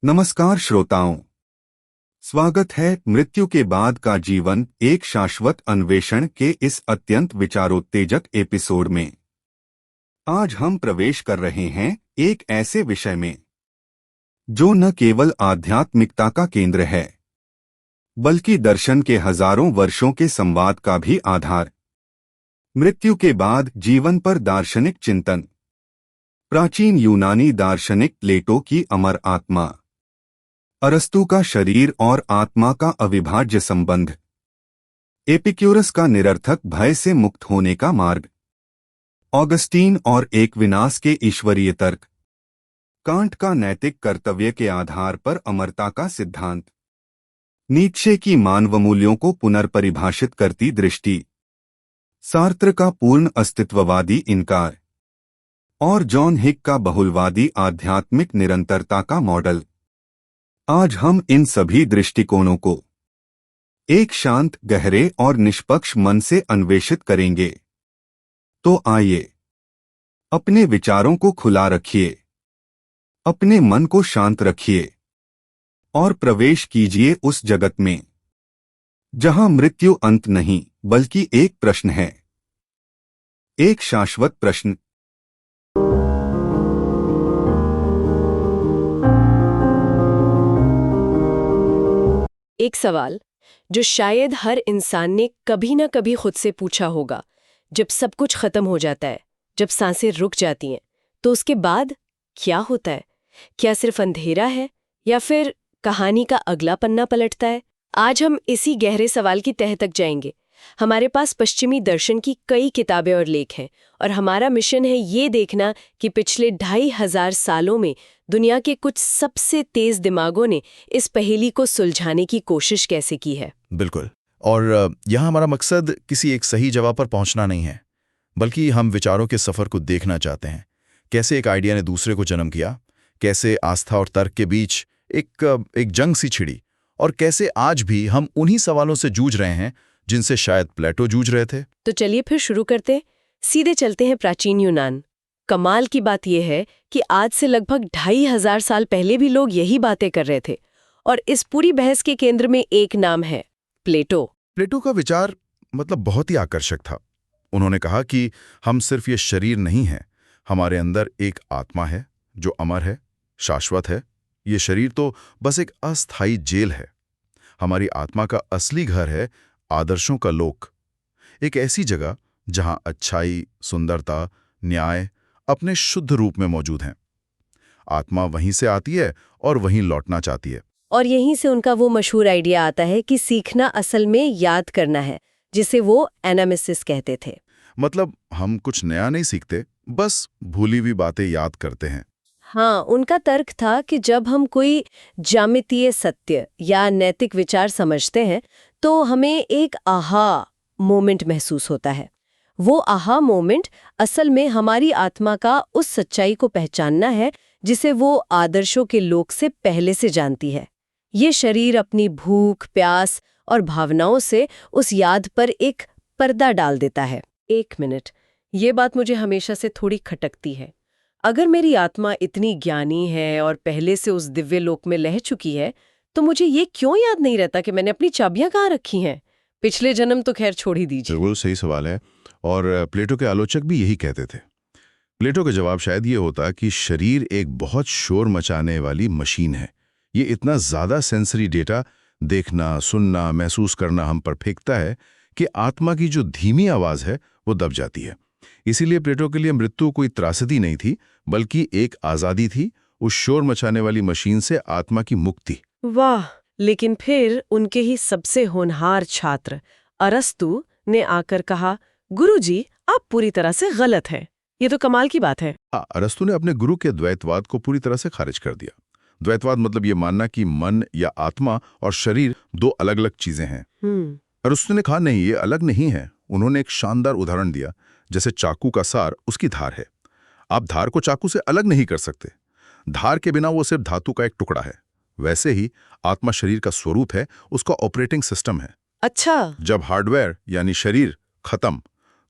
नमस्कार श्रोताओं, स्वागत है मृत्यु के बाद का जीवन एक शाश्वत अन्वेषण के इस अत्यंत विचारोत्तेजक एपिसोड में। आज हम प्रवेश कर रहे हैं एक ऐसे विषय में जो न केवल आध्यात्मिकता का केंद्र है बल्कि दर्शन के हजारों वर्षों के संवाद का भी आधार। मृत्यु के बाद जीवन पर दार्शनिक चिंतन। प्राचीन यूनानी दार्शनिक प्लेटो की अमर आत्मा, अरस्तु का शरीर और आत्मा का अविभाज्य संबंध, एपिक्यूरस का निरर्थक भय से मुक्त होने का मार्ग, ऑगस्टीन और एक्विनास के ईश्वरीय तर्क, कांट का नैतिक कर्तव्य के आधार पर अमरता का सिद्धांत, नीत्शे की मानवमूल्यों को पुनर्परिभाषित करती दृष्टि, सार्त्र का पूर्ण अस्तित्ववादी इनकार और जॉन हिक का बहुलवादी आध्यात्मिक निरंतरता का मॉडल। आज हम इन सभी दृष्टिकोणों को एक शांत, गहरे और निष्पक्ष मन से अन्वेषित करेंगे। तो आइए, अपने विचारों को खुला रखिए, अपने मन को शांत रखिए और प्रवेश कीजिए उस जगत में जहां मृत्यु अंत नहीं बल्कि एक प्रश्न है, एक शाश्वत प्रश्न। एक सवाल जो शायद हर इंसान ने कभी ना कभी खुद से पूछा होगा, जब सब कुछ खत्म हो जाता है, जब सांसें रुक जाती हैं, तो उसके बाद क्या होता है? क्या सिर्फ अंधेरा है या फिर कहानी का अगला पन्ना पलटता है? आज हम इसी गहरे सवाल की तह तक जाएंगे। हमारे पास पश्चिमी दर्शन की कई किताबें और लेख हैं और हमारा मिशन है ये देखना कि पिछले 2500 सालों में दुनिया के कुछ सबसे तेज दिमागों ने इस पहेली को सुलझाने की कोशिश कैसे की है। बिल्कुल। और यहाँ हमारा मकसद किसी एक सही जवाब पर पहुँचना नहीं है, बल्कि हम विचारों के सफ़र को देखना चाहते हैं। कैसे एक आइडिया ने दूसरे को जन्म किया, कैसे आस्था और तर्क के बीच एक जंग सी छिड़ी, और कैसे आज भी हम उन्हीं सवालों से जूझ रहे हैं जिनसे शायद प्लेटो जूझ रहे थे। तो चलिए फिर शुरू करते, सीधे चलते हैं प्राचीन यूनान। कमाल की बात यह है कि आज से लगभग 2500 साल पहले भी लोग यही बातें कर रहे थे, और इस पूरी बहस के केंद्र में एक नाम है, प्लेटो। प्लेटो का विचार बहुत ही आकर्षक था। उन्होंने कहा कि हम सिर्फ ये शरीर नहीं हैं, हमारे अंदर एक आत्मा है जो अमर है, शाश्वत है। ये शरीर तो बस एक अस्थायी जेल है। हमारी आत्मा का असली घर है आदर्शों का लोक, एक ऐसी जगह जहां अच्छाई, सुंदरता, न्याय अपने शुद्ध रूप में मौजूद हैं। आत्मा वहीं से आती है और वहीं लौटना चाहती है। और यहीं से उनका वो मशहूर आइडिया आता है कि सीखना असल में याद करना है, जिसे वो एनामिसिस कहते थे। मतलब हम कुछ नया नहीं सीखते, बस भूली हुई बातें याद करते हैं। हाँ, उनका तर्क था कि जब हम कोई ज्यामितीय सत्य या नैतिक विचार समझते हैं तो हमें एक आहा मोमेंट महसूस होता है। वो आहा मोमेंट असल में हमारी आत्मा का उस सच्चाई को पहचानना है जिसे वो आदर्शों के लोक से पहले से जानती है। ये शरीर अपनी भूख, प्यास और भावनाओं से उस याद पर एक पर्दा डाल देता है। एक मिनट, ये बात मुझे हमेशा से थोड़ी खटकती है। अगर मेरी आत्मा इतनी ज्ञानी है और पहले से उस दिव्य लोक में लह चुकी है, तो मुझे ये क्यों याद नहीं रहता कि मैंने अपनी चाबियां कहाँ रखी हैं? पिछले जन्म तो खैर छोड़ ही दीजिए। बिल्कुल सही सवाल है, और प्लेटो के आलोचक भी यही कहते थे। प्लेटो का जवाब शायद ये होता कि शरीर एक बहुत शोर मचाने वाली मशीन है। ये इतना ज़्यादा सेंसरी डेटा देखना, सुनना, महसूस करना हम पर फेंकता है कि आत्मा की जो धीमी आवाज़ है वो दब जाती है। इसीलिए प्लेटो के लिए मृत्यु कोई त्रासदी नहीं थी, बल्कि एक आज़ादी थी, उस शोर मचाने वाली मशीन से आत्मा की मुक्ति। वाह! लेकिन फिर उनके ही सबसे होनहार छात्र अरस्तु ने आकर कहा, गुरुजी, आप पूरी तरह से गलत हैं। ये तो कमाल की बात है। अरस्तु ने अपने गुरु के द्वैतवाद को पूरी तरह से खारिज कर दिया। द्वैतवाद मतलब ये मानना कि मन या आत्मा और शरीर दो अलग अलग चीजें हैं। अरस्तु ने कहा नहीं, ये अलग नहीं है। उन्होंने एक शानदार उदाहरण दिया, जैसे चाकू का सार उसकी धार है। आप धार को चाकू से अलग नहीं कर सकते। धार के बिना वो सिर्फ धातु का एक टुकड़ा है। वैसे ही आत्मा शरीर का स्वरूप है, उसका ऑपरेटिंग सिस्टम है। अच्छा। जब हार्डवेयर यानी शरीर खत्म,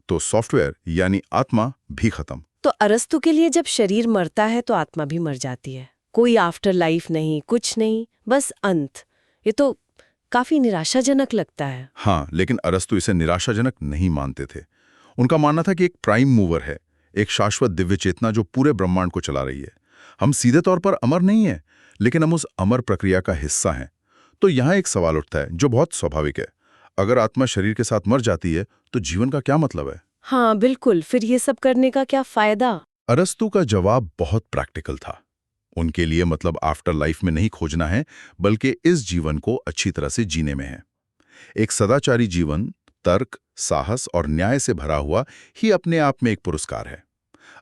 तो सॉफ्टवेयर यानी आत्मा भी खत्म। तो अरस्तु के लिए जब शरीर मरता है तो आत्मा भी मर जाती है। कोई आफ्टर लाइफ नहीं, कुछ नहीं, बस अंत। ये तो काफी निराशाजनक लगता है। हाँ, लेकिन अरस्तु इसे निराशाजनक नहीं मानते थे। उनका मानना था कि एक प्राइम मूवर है, एक शाश्वत दिव्य चेतना जो पूरे ब्रह्मांड को चला रही है। हम सीधे तौर पर अमर नहीं है, लेकिन हम उस अमर प्रक्रिया का हिस्सा हैं। तो यहाँ एक सवाल उठता है जो बहुत स्वाभाविक है। अगर आत्मा शरीर के साथ मर जाती है तो जीवन का क्या मतलब है? हाँ बिल्कुल, फिर ये सब करने का क्या फायदा? अरस्तु का जवाब बहुत प्रैक्टिकल था। उनके लिए मतलब आफ्टर लाइफ में नहीं खोजना है, बल्कि इस जीवन को अच्छी तरह से जीने में है। एक सदाचारी जीवन तर्क, साहस और न्याय से भरा हुआ ही अपने आप में एक पुरस्कार है।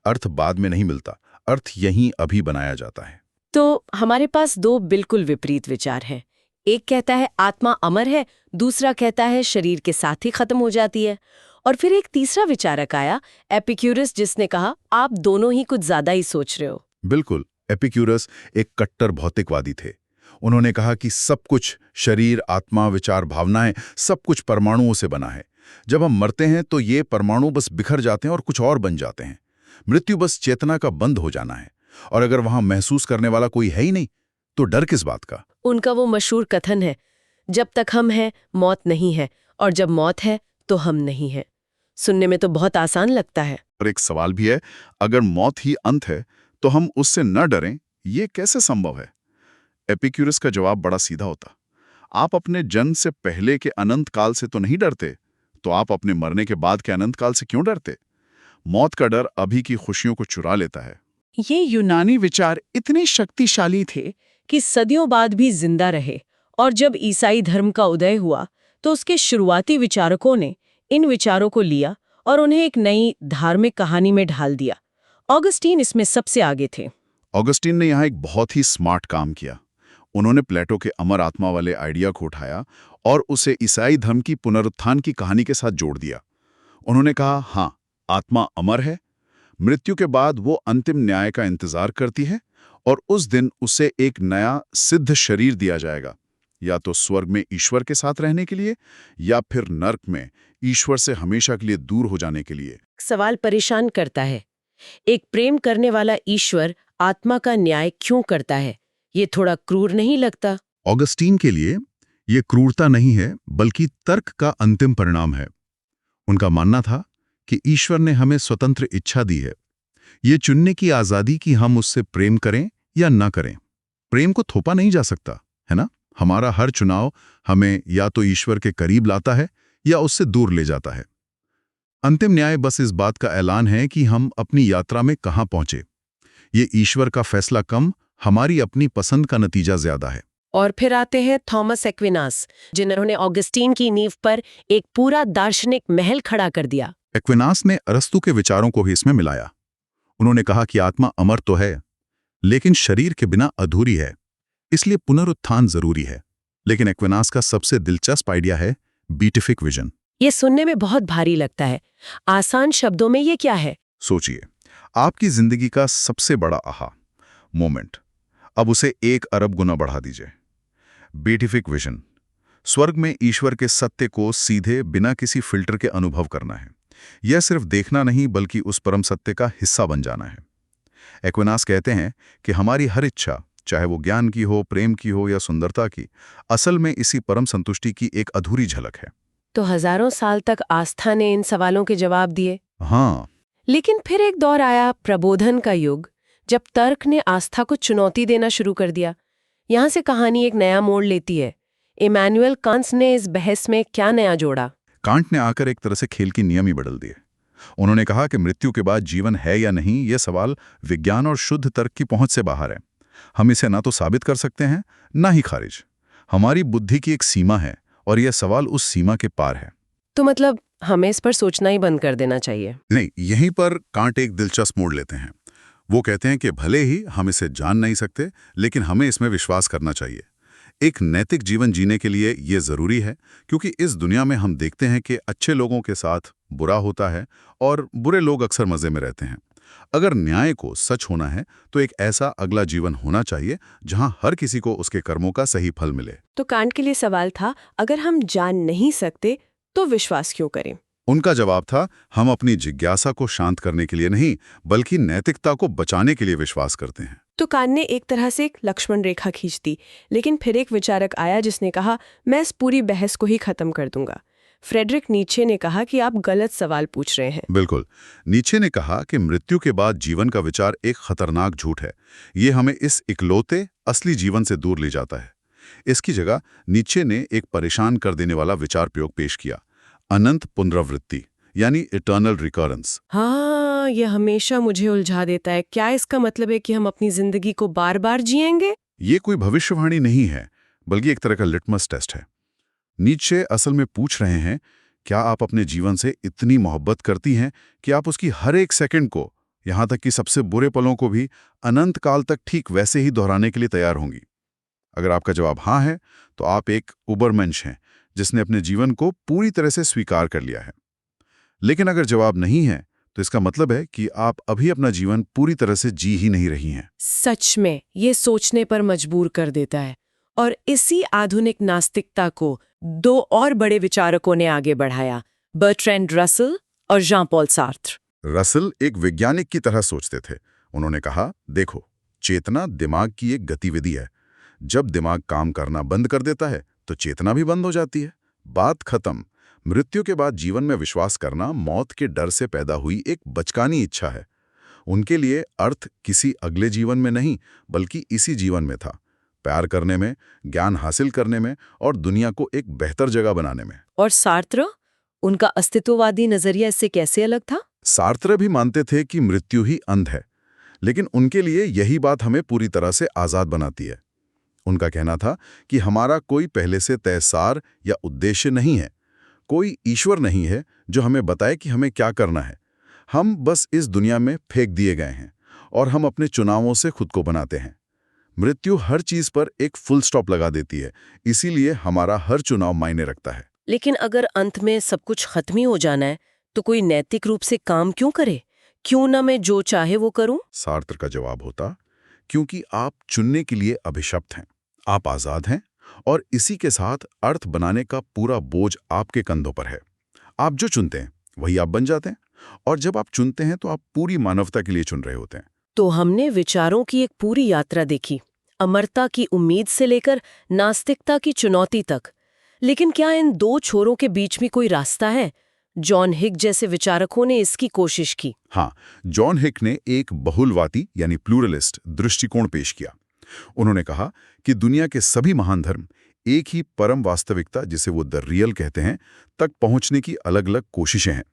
अर्थ बाद में नहीं मिलता, अर्थ यहीं अभी बनाया जाता है। तो हमारे पास दो बिल्कुल विपरीत विचार हैं। एक कहता है आत्मा अमर है, दूसरा कहता है शरीर के साथ ही खत्म हो जाती है। और फिर एक तीसरा विचारक आया, एपिक्यूरस, जिसने कहा आप दोनों ही कुछ ज्यादा ही सोच रहे हो। बिल्कुल, एपिक्यूरस एक कट्टर भौतिकवादी थे। उन्होंने कहा कि सब कुछ, शरीर, आत्मा, विचार, भावनाएं, सब कुछ परमाणुओं से बना है। जब हम मरते हैं तो ये परमाणु बस बिखर जाते हैं और कुछ और बन जाते हैं। मृत्यु बस चेतना का बंद हो जाना है। और अगर वहां महसूस करने वाला कोई है ही नहीं, तो डर किस बात का? उनका वो मशहूर कथन है, जब तक हम हैं मौत नहीं है, और जब मौत है तो हम नहीं हैं। सुनने में तो बहुत आसान लगता है। और एक सवाल भी है, अगर मौत ही अंत है तो हम उससे न डरें, ये कैसे संभव है? एपिक्यूरस का जवाब बड़ा सीधा होता। आप अपने जन्म से पहले के अनंत काल से तो नहीं डरते, तो आप अपने मरने के बाद के अनंत काल से क्यों डरते? मौत का डर अभी की खुशियों को चुरा लेता है। ये यूनानी विचार इतने शक्तिशाली थे कि सदियों बाद भी जिंदा रहे, और जब ईसाई धर्म का उदय हुआ तो उसके शुरुआती विचारकों ने इन विचारों को लिया और उन्हें एक नई धार्मिक कहानी में ढाल दिया। ऑगस्टीन इसमें सबसे आगे थे। ऑगस्टीन ने यहाँ एक बहुत ही स्मार्ट काम किया। उन्होंने प्लेटो के अमर आत्मा वाले आइडिया को उठाया और उसे ईसाई धर्म की पुनरुत्थान की कहानी के साथ जोड़ दिया। उन्होंने कहा, हाँ, आत्मा अमर है, मृत्यु के बाद वो अंतिम न्याय का इंतजार करती है और उस दिन उसे एक नया सिद्ध शरीर दिया जाएगा, या तो स्वर्ग में ईश्वर के साथ रहने के लिए, या फिर नर्क में ईश्वर से हमेशा के लिए दूर हो जाने के लिए। सवाल परेशान करता है, एक प्रेम करने वाला ईश्वर आत्मा का न्याय क्यों करता है? ये थोड़ा क्रूर नहीं लगता? ऑगस्टीन के लिए ये क्रूरता नहीं है, बल्कि तर्क का अंतिम परिणाम है। उनका मानना था कि ईश्वर ने हमें स्वतंत्र इच्छा दी है, ये चुनने की आजादी कि हम उससे प्रेम करें या न करें। प्रेम को थोपा नहीं जा सकता, है ना? हमारा हर चुनाव हमें या तो ईश्वर के करीब लाता है या उससे दूर ले जाता है। अंतिम न्याय बस इस बात का ऐलान है कि हम अपनी यात्रा में कहां पहुंचे। ये ईश्वर का फैसला कम, हमारी अपनी पसंद का नतीजा ज्यादा है। और फिर आते हैं थॉमस एक्विनास, जिन्होंने ऑगस्टीन की नींव पर एक पूरा दार्शनिक महल खड़ा कर दिया। एक्विनास ने अरस्तु के विचारों को भी इसमें मिलाया। उन्होंने कहा कि आत्मा अमर तो है, लेकिन शरीर के बिना अधूरी है, इसलिए पुनरुत्थान जरूरी है। लेकिन एक्विनास का सबसे दिलचस्प आइडिया है बीटिफिक विजन। ये सुनने में बहुत भारी लगता है। आसान शब्दों में ये क्या है? सोचिए, आपकी जिंदगी का सबसे बड़ा आहा मोमेंट, अब उसे 1 अरब गुना बढ़ा दीजिए। बीटिफिक विजन, स्वर्ग में ईश्वर के सत्य को सीधे बिना किसी फिल्टर के अनुभव करना है। यह सिर्फ देखना नहीं, बल्कि उस परम सत्य का हिस्सा बन जाना है। एक्विनास कहते हैं कि हमारी हर इच्छा, चाहे वो ज्ञान की हो, प्रेम की हो या सुंदरता की, असल में इसी परम संतुष्टि की एक अधूरी झलक है। तो हजारों साल तक आस्था ने इन सवालों के जवाब दिए। हाँ, लेकिन फिर एक दौर आया, प्रबोधन का युग, जब तर्क ने आस्था को चुनौती देना शुरू कर दिया। यहाँ से कहानी एक नया मोड़ लेती है। इमैनुअल कांट ने इस बहस में क्या नया जोड़ा? कांट ने आकर एक तरह से खेल की नियम ही बदल दिए। उन्होंने कहा कि मृत्यु के बाद जीवन है या नहीं, यह सवाल विज्ञान और शुद्ध तर्क की पहुंच से बाहर है। हम इसे ना तो साबित कर सकते हैं, ना ही खारिज। हमारी बुद्धि की एक सीमा है और यह सवाल उस सीमा के पार है। तो मतलब हमें इस पर सोचना ही बंद कर देना चाहिए? नहीं, यहीं पर कांट एक दिलचस्प मोड़ लेते हैं। वो कहते हैं कि भले ही हम इसे जान नहीं सकते, लेकिन हमें इसमें विश्वास करना चाहिए। एक नैतिक जीवन जीने के लिए ये जरूरी है, क्योंकि इस दुनिया में हम देखते हैं कि अच्छे लोगों के साथ बुरा होता है और बुरे लोग अक्सर मजे में रहते हैं। अगर न्याय को सच होना है तो एक ऐसा अगला जीवन होना चाहिए जहां हर किसी को उसके कर्मों का सही फल मिले। तो कांट के लिए सवाल था, अगर हम जान नहीं सकते तो विश्वास क्यों करें? उनका जवाब था, हम अपनी जिज्ञासा को शांत करने के लिए नहीं, बल्कि नैतिकता को बचाने के लिए विश्वास करते हैं। तो कान ने एक तरह से एक लक्ष्मण रेखा खींच दी, लेकिन फिर एक विचारक आया जिसने कहा, मैं इस पूरी बहस को ही खत्म कर दूंगा। फ्रेडरिक नीचे ने कहा कि आप गलत सवाल पूछ रहे हैं। बिल्कुल। नीचे ने कहा कि मृत्यु के बाद जीवन का विचार एक खतरनाक झूठ है। ये हमें इस इकलौते असली जीवन से दूर ले जाता है। इसकी जगह नीचे ने एक परेशान कर देने वाला विचार प्रयोग पेश किया, अनंत पुनरावृत्ति यानी इटर्नल रिकरेंस। हाँ, ये हमेशा मुझे उलझा देता है। क्या इसका मतलब है कि हम अपनी जिंदगी को बार बार जिएंगे? ये कोई भविष्यवाणी नहीं है, बल्कि एक तरह का लिटमस टेस्ट है। नीचे असल में पूछ रहे हैं, क्या आप अपने जीवन से इतनी मोहब्बत करती हैं कि आप उसकी हर एक सेकंड को, यहां तक कि सबसे बुरे पलों को भी अनंत काल तक ठीक वैसे ही दोहराने के लिए तैयार होंगी? अगर आपका जवाब हाँ है, तो आप एक उबरमेंश हैं जिसने अपने जीवन को पूरी तरह से स्वीकार कर लिया है। लेकिन अगर जवाब नहीं है, तो इसका मतलब है कि आप अभी अपना जीवन पूरी तरह से जी ही नहीं रही हैं। सच में ये सोचने पर मजबूर कर देता है। और इसी आधुनिक नास्तिकता को दो और बड़े विचारकों ने आगे बढ़ाया, बर्ट्रैंड रसल और जॉन पॉल सार्त्र। रसल एक वैज्ञानिक की तरह सोचते थे। उन्होंने कहा, देखो, चेतना दिमाग की एक गतिविधि है। जब दिमाग काम करना बंद कर देता है तो चेतना भी बंद हो जाती है। बात खत्म। मृत्यु के बाद जीवन में विश्वास करना मौत के डर से पैदा हुई एक बचकानी इच्छा है। उनके लिए अर्थ किसी अगले जीवन में नहीं, बल्कि इसी जीवन में था, प्यार करने में, ज्ञान हासिल करने में और दुनिया को एक बेहतर जगह बनाने में। और सार्त्र, उनका अस्तित्ववादी नजरिया इससे कैसे अलग था? सार्त्र भी मानते थे कि मृत्यु ही अंत है, लेकिन उनके लिए यही बात हमें पूरी तरह से आजाद बनाती है। उनका कहना था कि हमारा कोई पहले से तय सार या उद्देश्य नहीं है, कोई ईश्वर नहीं है जो हमें बताए कि हमें क्या करना है। हम बस इस दुनिया में फेंक दिए गए हैं और हम अपने चुनावों से खुद को बनाते हैं। मृत्यु हर चीज पर एक फुल स्टॉप लगा देती है, इसीलिए हमारा हर चुनाव मायने रखता है। लेकिन अगर अंत में सब कुछ खत्म ही हो जाना है, तो कोई नैतिक रूप से काम क्यों करे? क्यों ना मैं जो चाहे वो करूं? सार्त्र का जवाब होता, क्योंकि आप चुनने के लिए अभिशप्त हैं, आप आजाद हैं और इसी के साथ अर्थ बनाने का पूरा बोझ आपके कंधों पर है। आप जो चुनते हैं वही आप बन जाते हैं, और जब आप चुनते हैं तो आप पूरी मानवता के लिए चुन रहे होते हैं। तो हमने विचारों की एक पूरी यात्रा देखी, अमरता की उम्मीद से लेकर नास्तिकता की चुनौती तक। लेकिन क्या इन दो छोरों के बीच में कोई रास्ता है? जॉन हिक जैसे विचारकों ने इसकी कोशिश की। हाँ, जॉन हिक ने एक बहुलवादी यानी प्लूरलिस्ट दृष्टिकोण पेश किया। उन्होंने कहा कि दुनिया के सभी महान धर्म एक ही परम वास्तविकता, जिसे वो द रियल कहते हैं, तक पहुंचने की अलग अलग कोशिशें हैं।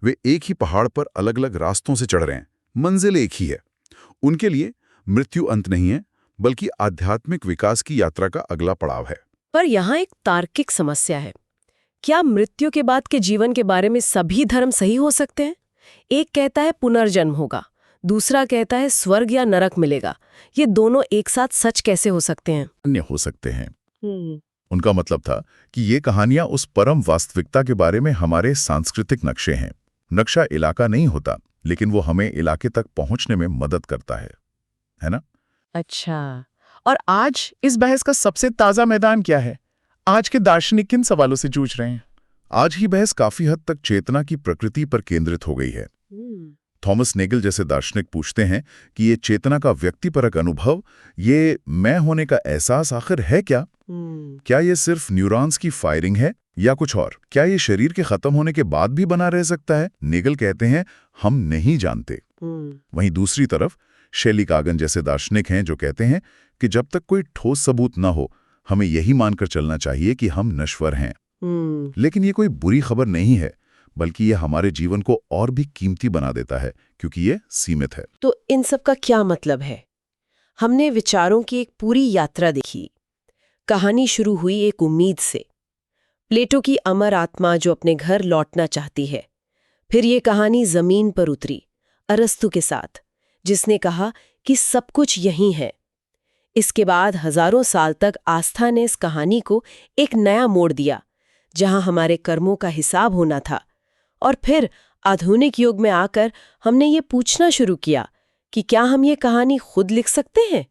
वे एक ही पहाड़ पर अलग अलग रास्तों से चढ़ रहे हैं, मंजिल एक ही है। उनके लिए मृत्यु अंत नहीं है, बल्कि आध्यात्मिक विकास की यात्रा का अगला पड़ाव है। पर यहाँ एक तार्किक समस्या है। क्या मृत्यु के बाद के जीवन के बारे में सभी धर्म सही हो सकते हैं? एक कहता है पुनर्जन्म होगा, दूसरा कहता है स्वर्ग या नरक मिलेगा। ये दोनों एक साथ सच कैसे हो सकते हैं? अन्य हो सकते हैं। उनका मतलब था कि ये कहानियां उस परम वास्तविकता के बारे में हमारे सांस्कृतिक नक्शे हैं। नक्शा इलाका नहीं होता, लेकिन वो हमें इलाके तक पहुंचने में मदद करता है ना? अच्छा, और आज इस बहस का सबसे ताजा मैदान क्या है? आज के दार्शनिक किन सवालों से जूझ रहे हैं? आज ही बहस काफी हद तक चेतना की प्रकृति पर केंद्रित हो गई है। थॉमस नेगल जैसे दार्शनिक पूछते हैं कि ये चेतना का व्यक्तिपरक अनुभव, ये मैं होने का एहसास आखिर है क्या? क्या ये सिर्फ न्यूरॉन्स की फायरिंग है या कुछ और? क्या ये शरीर के खत्म होने के बाद भी बना रह सकता है? नेगल कहते हैं हम नहीं जानते। वहीं दूसरी तरफ शैली कागन जैसे दार्शनिक हैं जो कहते हैं कि जब तक कोई ठोस सबूत न हो, हमें यही मानकर चलना चाहिए कि हम नश्वर हैं। लेकिन ये कोई बुरी खबर नहीं है, बल्कि ये हमारे जीवन को और भी कीमती बना देता है, क्योंकि ये सीमित है। तो इन सब का क्या मतलब है? हमने विचारों की एक पूरी यात्रा देखी। कहानी शुरू हुई एक उम्मीद से, प्लेटो की अमर आत्मा जो अपने घर लौटना चाहती है। फिर ये कहानी जमीन पर उतरी अरस्तु के साथ, जिसने कहा कि सब कुछ यहीं है। इसके बाद हजारों साल तक आस्था ने इस कहानी को एक नया मोड़ दिया, जहां हमारे कर्मों का हिसाब होना था। और फिर आधुनिक युग में आकर हमने ये पूछना शुरू किया कि क्या हम ये कहानी खुद लिख सकते हैं?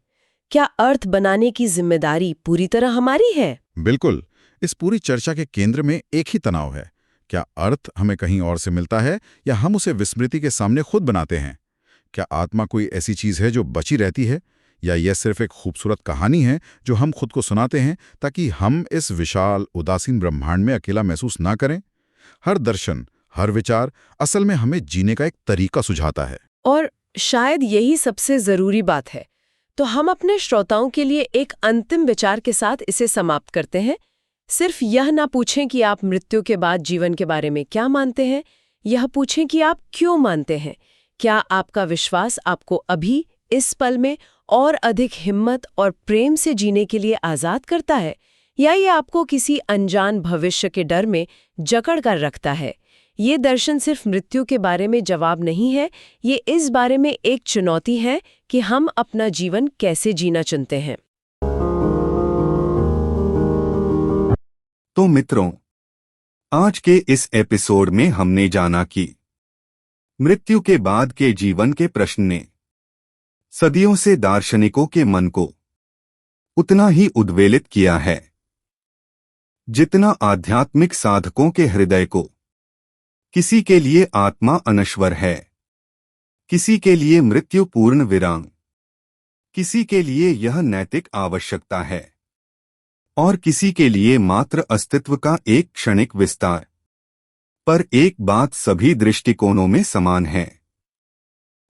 क्या अर्थ बनाने की जिम्मेदारी पूरी तरह हमारी है? बिल्कुल। इस पूरी चर्चा के केंद्र में एक ही तनाव है। क्या अर्थ हमें कहीं और से मिलता है या हम उसे विस्मृति के सामने खुद बनाते हैं? क्या आत्मा कोई ऐसी चीज है जो बची रहती है, या यह सिर्फ एक खूबसूरत कहानी है जो हम खुद को सुनाते हैं ताकि हम इस विशाल उदासीन ब्रह्मांड में अकेला महसूस ना करें? हर दर्शन, हर विचार असल में हमें जीने का एक तरीका सुझाता है। और शायद यही सबसे जरूरी बात है। तो हम अपने श्रोताओं के लिए एक अंतिम विचार के साथ इसे समाप्त करते हैं। सिर्फ यह ना पूछें कि आप मृत्यु के बाद जीवन के बारे में क्या मानते हैं, यह पूछें कि आप क्यों मानते हैं। क्या आपका विश्वास आपको अभी इस पल में और अधिक हिम्मत और प्रेम से जीने के लिए आज़ाद करता है, या ये आपको किसी अनजान भविष्य के डर में जकड़ कर रखता है? ये दर्शन सिर्फ मृत्यु के बारे में जवाब नहीं है, ये इस बारे में एक चुनौती है कि हम अपना जीवन कैसे जीना चुनते हैं। तो मित्रों, आज के इस एपिसोड में हमने जाना कि मृत्यु के बाद के जीवन के प्रश्न ने सदियों से दार्शनिकों के मन को उतना ही उद्वेलित किया है जितना आध्यात्मिक साधकों के हृदय को। किसी के लिए आत्मा अनश्वर है, किसी के लिए मृत्यु पूर्ण विराम, किसी के लिए यह नैतिक आवश्यकता है और किसी के लिए मात्र अस्तित्व का एक क्षणिक विस्तार। पर एक बात सभी दृष्टिकोणों में समान है।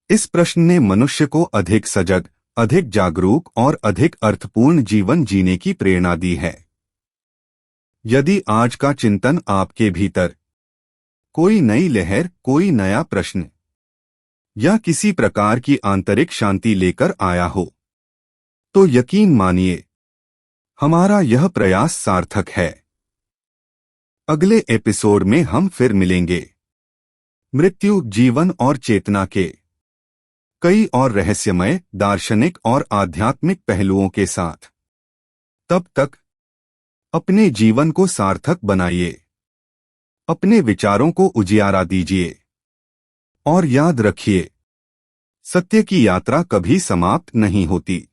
इस प्रश्न ने मनुष्य को अधिक सजग, अधिक जागरूक और अधिक अर्थपूर्ण जीवन जीने की प्रेरणा दी है। यदि आज का चिंतन आपके भीतर कोई नई लहर, कोई नया प्रश्न या किसी प्रकार की आंतरिक शांति लेकर आया हो, तो यकीन मानिए हमारा यह प्रयास सार्थक है। अगले एपिसोड में हम फिर मिलेंगे मृत्यु, जीवन और चेतना के कई और रहस्यमय, दार्शनिक और आध्यात्मिक पहलुओं के साथ। तब तक अपने जीवन को सार्थक बनाइए, अपने विचारों को उजियारा दीजिए और याद रखिए, सत्य की यात्रा कभी समाप्त नहीं होती।